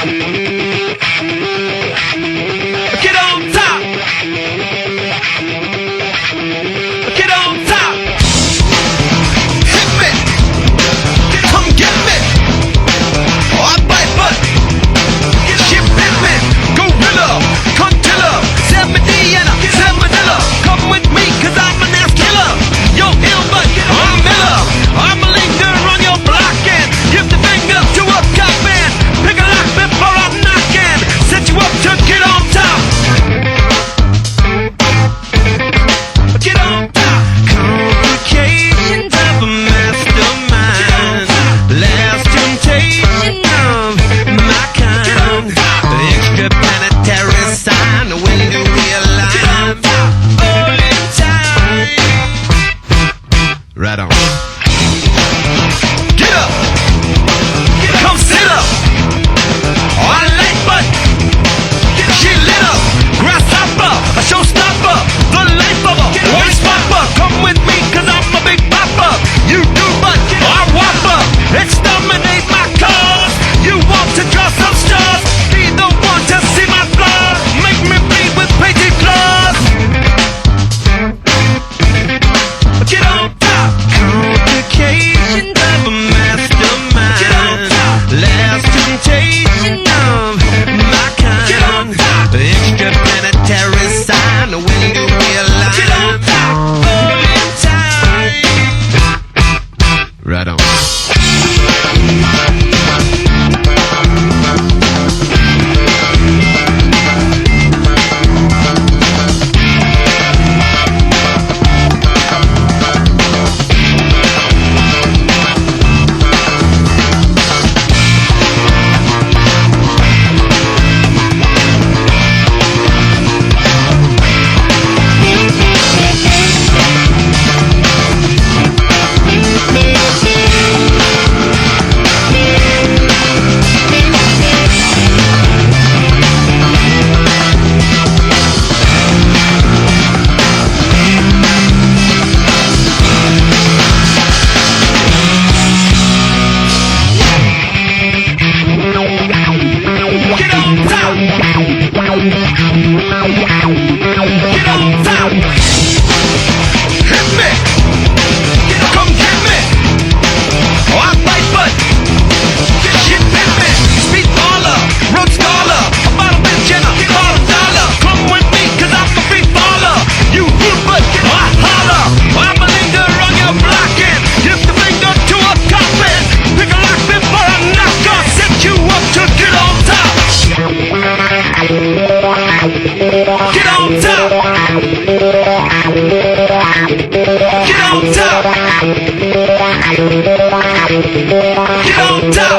Get on top. Get on top. Hit me. Come get me. Oh, I bite butt. Shit bit me. Gorilla. Contilla. Salmonella. Salmonella. Come with me, cause I'm an ass killer. Yo, ill butt. I'm Miller. I'm a linger on your block and give the finger to a cop man. Pick a lock before I'm knocking. Set you up to get on top. Get on top. Complications of a mastermind. Last temptation of my kind. Extra planetary sign. When do we align? All in time. Right on. Get up. Come sit up. Oh, I like butt. She lit up. Grasshopper. A showstopper. The life of a voice popper. Come with me, cause I'm a big popper. You do but I whopper. Exterminate my cause. You want to draw some stars. Be the one to see my blood. Make me bleed with painted claws. Get on top. Complications of a mastermind. Get on top. Last temptation of my kind. Get on top. Extra planetary sign. When do we align? Get on top. All in time. Right on. Get on top. Get on top. Hit me. Come get me. Oh, I bite butt. Shit bit me. Speed baller. Road scholar. A bottle bitch and a bottle dollar. Come with me, cause I'm a free baller. You good but I holler. I'm a linger on your block and give the finger to a coffin. Pick a lock before I knock off. Set you up to get on top. Get on top. Get on top. Get on top.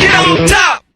Get on top.